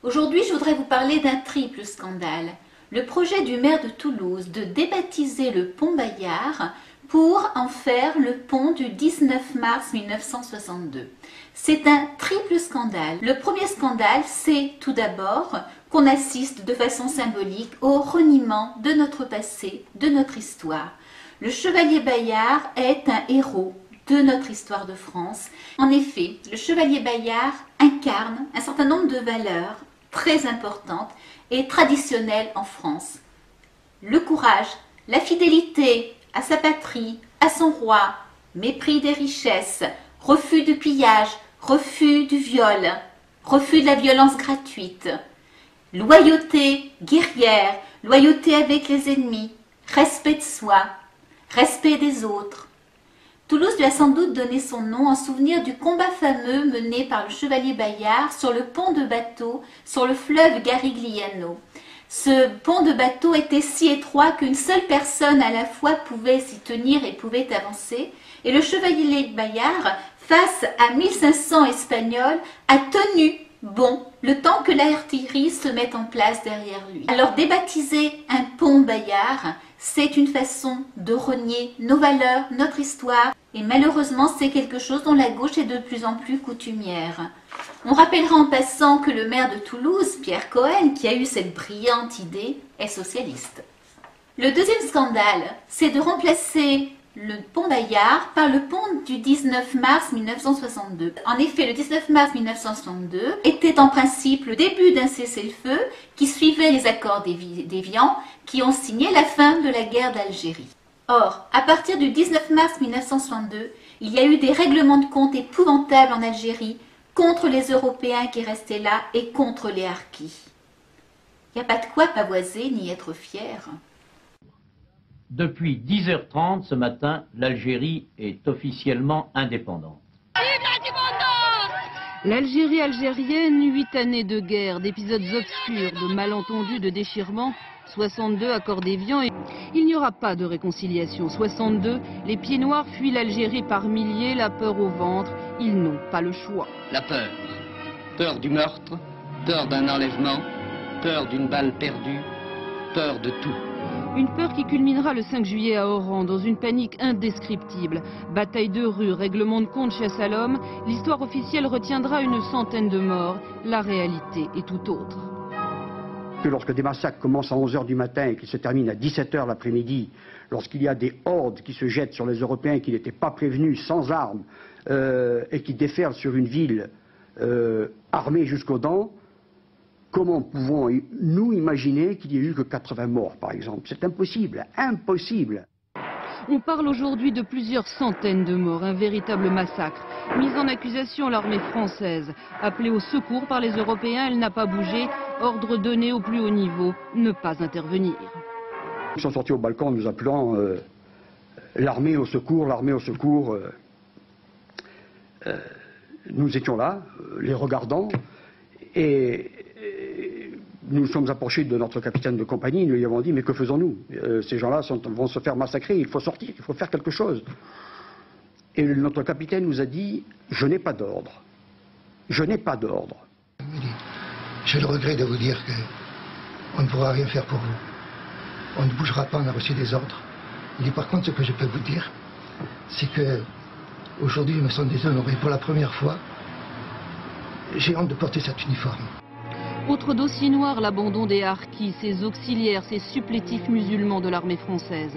Aujourd'hui, je voudrais vous parler d'un triple scandale. Le projet du maire de Toulouse de débaptiser le pont Bayard pour en faire le pont du 19 mars 1962. C'est un triple scandale. Le premier scandale, c'est tout d'abord qu'on assiste de façon symbolique au reniement de notre passé, de notre histoire. Le chevalier Bayard est un héros de notre histoire de France. En effet, le chevalier Bayard incarne un certain nombre de valeurs très importantes et traditionnelles en France. Le courage, la fidélité à sa patrie, à son roi, mépris des richesses, refus du pillage, refus du viol, refus de la violence gratuite, loyauté guerrière, loyauté avec les ennemis, respect de soi, respect des autres. Toulouse lui a sans doute donné son nom en souvenir du combat fameux mené par le chevalier Bayard sur le pont de bateau sur le fleuve Garigliano. Ce pont de bateau était si étroit qu'une seule personne à la fois pouvait s'y tenir et pouvait avancer. Et le chevalier Bayard, face à 1500 Espagnols, a tenu bon le temps que l'artillerie se mette en place derrière lui. Alors débaptiser un pont Bayard, c'est une façon de renier nos valeurs, notre histoire, et malheureusement c'est quelque chose dont la gauche est de plus en plus coutumière. On rappellera en passant que le maire de Toulouse, Pierre Cohen, qui a eu cette brillante idée, est socialiste. Le deuxième scandale, c'est de remplacer le pont Bayard par le pont du 19 mars 1962. En effet, le 19 mars 1962 était en principe le début d'un cessez-le-feu qui suivait les accords d'Évian qui ont signé la fin de la guerre d'Algérie. Or, à partir du 19 mars 1962, il y a eu des règlements de compte épouvantables en Algérie contre les Européens qui restaient là et contre les Harkis. Il n'y a pas de quoi pavoiser ni être fier. Depuis 10h30 ce matin, l'Algérie est officiellement indépendante. L'Algérie algérienne, 8 années de guerre, d'épisodes obscurs, de malentendus, de déchirements, 62 accords d'Évian et il n'y aura pas de réconciliation. 62, les pieds noirs fuient l'Algérie par milliers, la peur au ventre, ils n'ont pas le choix. La peur. Peur du meurtre, peur d'un enlèvement, peur d'une balle perdue, peur de tout. Une peur qui culminera le 5 juillet à Oran dans une panique indescriptible. Bataille de rue, règlement de compte, chasse à l'homme, l'histoire officielle retiendra une centaine de morts. La réalité est tout autre. Que lorsque des massacres commencent à 11h du matin et qu'ils se terminent à 17h l'après-midi, lorsqu'il y a des hordes qui se jettent sur les Européens qui n'étaient pas prévenus, sans armes, et qui déferlent sur une ville armée jusqu'aux dents, comment pouvons-nous imaginer qu'il n'y ait eu que 80 morts, par exemple? C'est impossible, impossible. On parle aujourd'hui de plusieurs centaines de morts, un véritable massacre. Mise en accusation l'armée française. Appelée au secours par les Européens, elle n'a pas bougé. Ordre donné au plus haut niveau, ne pas intervenir. Ils sont sortis au balcon en nous appelant l'armée au secours, l'armée au secours. Nous étions là, les regardant, et nous nous sommes approchés de notre capitaine de compagnie, nous lui avons dit, mais que faisons-nous? Ces gens-là vont se faire massacrer, il faut sortir, il faut faire quelque chose. Et notre capitaine nous a dit, je n'ai pas d'ordre. Je n'ai pas d'ordre. J'ai le regret de vous dire qu'on ne pourra rien faire pour vous. On ne bougera pas, on a reçu des ordres. Mais par contre, ce que je peux vous dire, c'est que aujourd'hui, je me sens déshonoré. Pour la première fois, j'ai honte de porter cet uniforme. Autre dossier noir, l'abandon des Harkis, ces auxiliaires, ces supplétifs musulmans de l'armée française.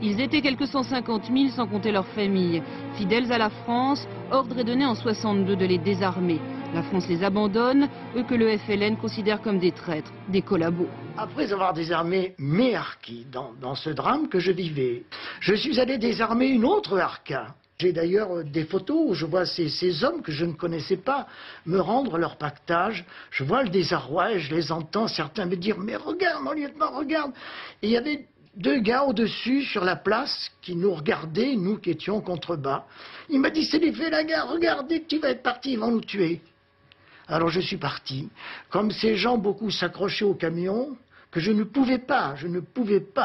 Ils étaient quelques 150 000 sans compter leurs familles. Fidèles à la France, ordre est donné en 62 de les désarmer. La France les abandonne, eux que le FLN considère comme des traîtres, des collabos. Après avoir désarmé mes Harkis dans ce drame que je vivais, je suis allé désarmer une autre Harka. J'ai d'ailleurs des photos où je vois ces hommes que je ne connaissais pas me rendre leur pactage. Je vois le désarroi et je les entends, certains me dire « Mais regarde, mon lieutenant, regarde !» Et il y avait deux gars au-dessus sur la place qui nous regardaient, nous qui étions contrebas. Il m'a dit « C'est l'effet la gare, regarde, dès que tu vas être parti, ils vont nous tuer. » Alors je suis parti. Comme ces gens, beaucoup s'accrochaient au camion, que je ne pouvais pas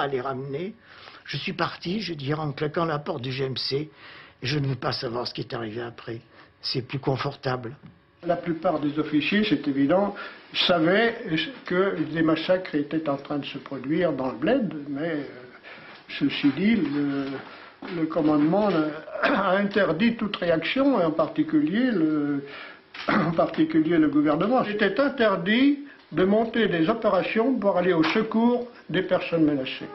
les ramener. Je suis parti, je dirais, en claquant la porte du GMC. Et je ne veux pas savoir ce qui est arrivé après. C'est plus confortable. La plupart des officiers, c'est évident, savaient que des massacres étaient en train de se produire dans le bled, mais ceci dit, le commandement a interdit toute réaction, et en particulier le gouvernement. Il était interdit de monter des opérations pour aller au secours des personnes menacées.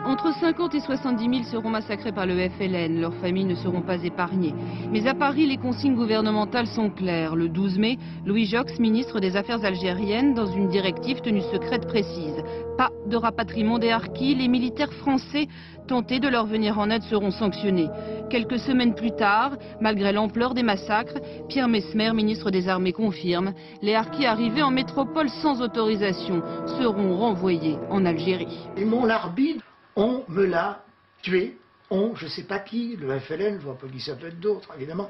Entre 50 et 70 000 seront massacrés par le FLN. Leurs familles ne seront pas épargnées. Mais à Paris, les consignes gouvernementales sont claires. Le 12 mai, Louis Joxe, ministre des Affaires algériennes, dans une directive tenue secrète précise. Pas de rapatriement des harkis. Les militaires français tentés de leur venir en aide seront sanctionnés. Quelques semaines plus tard, malgré l'ampleur des massacres, Pierre Messmer, ministre des Armées, confirme les harkis arrivés en métropole sans autorisation seront renvoyés en Algérie. Et mon Larbide, on me l'a tué, je ne sais pas qui, le FLN, je vois pas qui ça peut être d'autres, évidemment,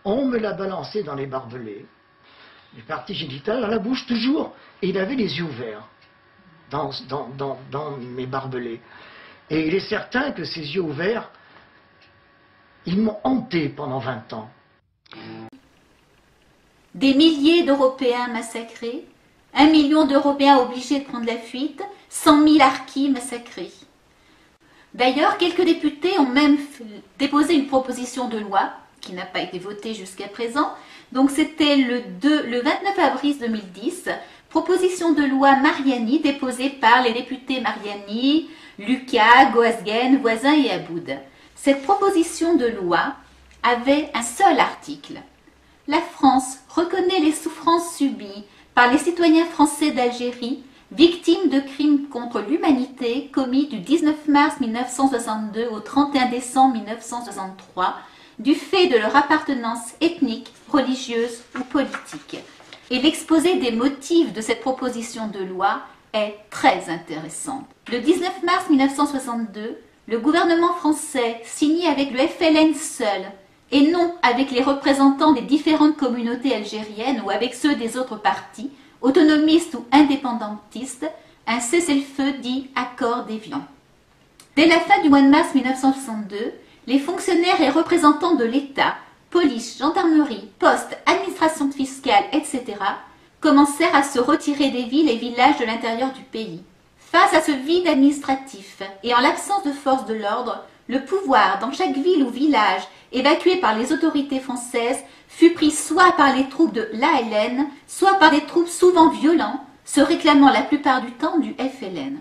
on me l'a balancé dans les barbelés, les parties génitales, dans la bouche toujours, et il avait les yeux ouverts dans mes barbelés. Et il est certain que ces yeux ouverts, ils m'ont hanté pendant 20 ans. Des milliers d'Européens massacrés, 1 million d'Européens obligés de prendre la fuite, 100 000 harkis massacrés. D'ailleurs, quelques députés ont même déposé une proposition de loi qui n'a pas été votée jusqu'à présent. Donc c'était le 29 avril 2010, proposition de loi Mariani déposée par les députés Mariani, Lucas, Goasguen, Voisin et Aboud. Cette proposition de loi avait un seul article. La France reconnaît les souffrances subies par les citoyens français d'Algérie victimes de crimes contre l'humanité commis du 19 mars 1962 au 31 décembre 1963 du fait de leur appartenance ethnique, religieuse ou politique. Et l'exposé des motifs de cette proposition de loi est très intéressant. Le 19 mars 1962, le gouvernement français signait avec le FLN seul et non avec les représentants des différentes communautés algériennes ou avec ceux des autres partis, autonomistes ou indépendantistes, un cessez-le-feu dit accord d'Évian. Dès la fin du mois de mars 1962, les fonctionnaires et représentants de l'État, police, gendarmerie, poste, administration fiscale, etc., commencèrent à se retirer des villes et villages de l'intérieur du pays. Face à ce vide administratif et en l'absence de forces de l'ordre, le pouvoir dans chaque ville ou village évacué par les autorités françaises fut pris soit par les troupes de l'ALN, soit par des troupes souvent violents, se réclamant la plupart du temps du FLN.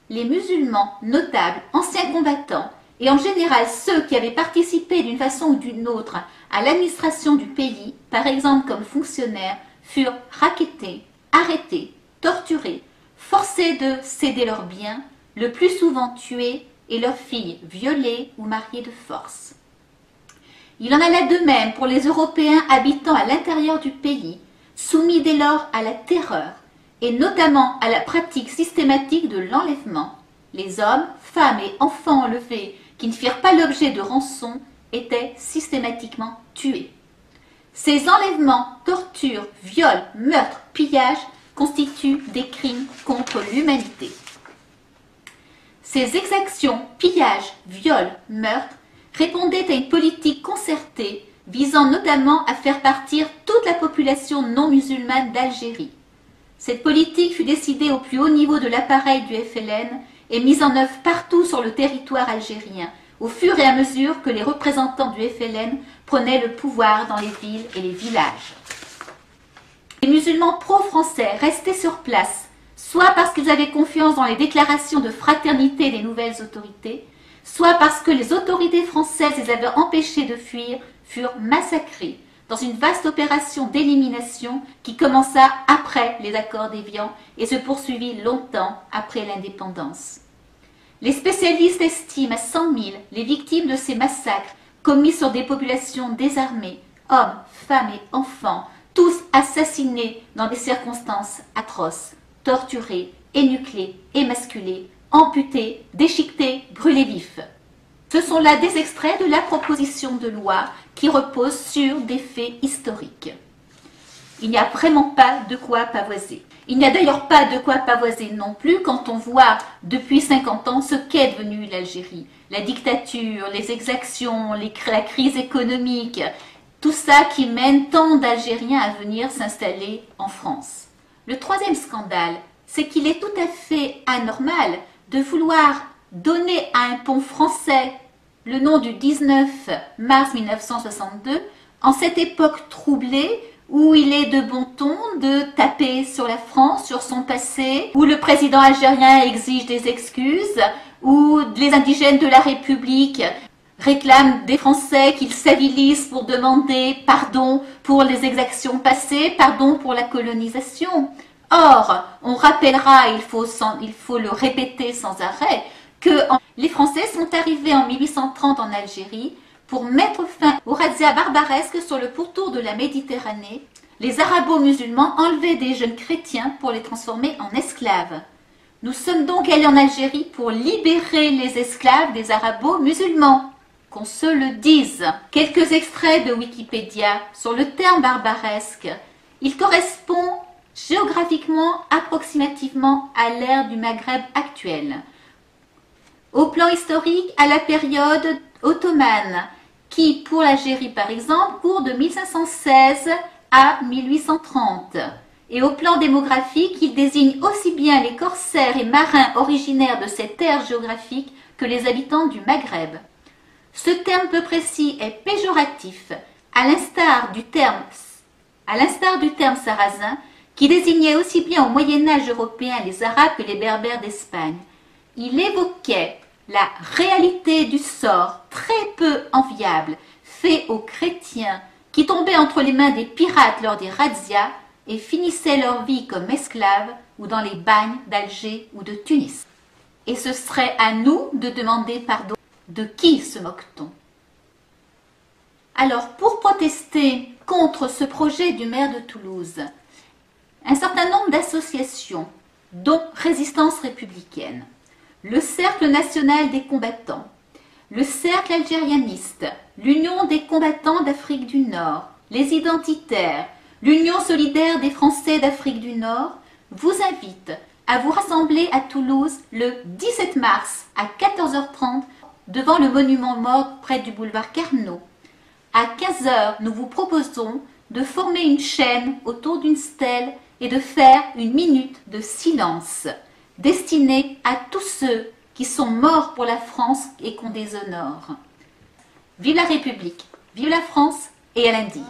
Les musulmans, notables, anciens combattants, et en général ceux qui avaient participé d'une façon ou d'une autre à l'administration du pays, par exemple comme fonctionnaires, furent rackettés, arrêtés, torturés, forcés de céder leurs biens, le plus souvent tués et leurs filles violées ou mariées de force. Il en alla de même pour les Européens habitant à l'intérieur du pays, soumis dès lors à la terreur, et notamment à la pratique systématique de l'enlèvement. Les hommes, femmes et enfants enlevés qui ne firent pas l'objet de rançon étaient systématiquement tués. Ces enlèvements, tortures, viols, meurtres, pillages constituent des crimes contre l'humanité. Ces exactions, pillages, viols, meurtres, répondaient à une politique concertée visant notamment à faire partir toute la population non musulmane d'Algérie. Cette politique fut décidée au plus haut niveau de l'appareil du FLN et mise en œuvre partout sur le territoire algérien, au fur et à mesure que les représentants du FLN prenaient le pouvoir dans les villes et les villages. Les musulmans pro-français restaient sur place, soit parce qu'ils avaient confiance dans les déclarations de fraternité des nouvelles autorités, soit parce que les autorités françaises les avaient empêchés de fuir, furent massacrés dans une vaste opération d'élimination qui commença après les accords d'Évian et se poursuivit longtemps après l'indépendance. Les spécialistes estiment à 100 000 les victimes de ces massacres commis sur des populations désarmées, hommes, femmes et enfants, tous assassinés dans des circonstances atroces, torturés, énuclés, émasculés, amputés, déchiquetés, brûlés vifs. Ce sont là des extraits de la proposition de loi qui repose sur des faits historiques. Il n'y a vraiment pas de quoi pavoiser. Il n'y a d'ailleurs pas de quoi pavoiser non plus quand on voit depuis 50 ans ce qu'est devenue l'Algérie. La dictature, les exactions, la crise économique, tout ça qui mène tant d'Algériens à venir s'installer en France. Le troisième scandale, c'est qu'il est tout à fait anormal de vouloir donner à un pont français le nom du 19 mars 1962, en cette époque troublée où il est de bon ton de taper sur la France, sur son passé, où le président algérien exige des excuses, où les indigènes de la République réclament des Français qu'ils civilisent pour demander pardon pour les exactions passées, pardon pour la colonisation. Or, on rappellera, il faut le répéter sans arrêt, que les Français sont arrivés en 1830 en Algérie pour mettre fin aux razzias barbaresques sur le pourtour de la Méditerranée. Les arabo-musulmans enlevaient des jeunes chrétiens pour les transformer en esclaves. Nous sommes donc allés en Algérie pour libérer les esclaves des arabo-musulmans. Qu'on se le dise. Quelques extraits de Wikipédia sur le terme barbaresque. Il correspond géographiquement approximativement à l'ère du Maghreb actuel. Au plan historique, à la période ottomane, qui, pour l'Algérie par exemple, court de 1516 à 1830. Et au plan démographique, il désigne aussi bien les corsaires et marins originaires de cette aire géographique que les habitants du Maghreb. Ce terme peu précis est péjoratif, à l'instar du terme sarrasin, qui désignait aussi bien au Moyen-Âge européen les Arabes que les Berbères d'Espagne. Il évoquait la réalité du sort très peu enviable fait aux chrétiens qui tombaient entre les mains des pirates lors des razzias et finissaient leur vie comme esclaves ou dans les bagnes d'Alger ou de Tunis. Et ce serait à nous de demander pardon. De qui se moque-t-on? Alors, pour protester contre ce projet du maire de Toulouse, un certain nombre d'associations, dont Résistance républicaine, le Cercle national des combattants, le Cercle algérianiste, l'Union des combattants d'Afrique du Nord, les identitaires, l'Union solidaire des Français d'Afrique du Nord, vous invitent à vous rassembler à Toulouse le 17 mars à 14h30 devant le monument mort près du boulevard Carnot. À 15h, nous vous proposons de former une chaîne autour d'une stèle et de faire une minute de silence destinée à tous ceux qui sont morts pour la France et qu'on déshonore. Vive la République, vive la France et à lundi.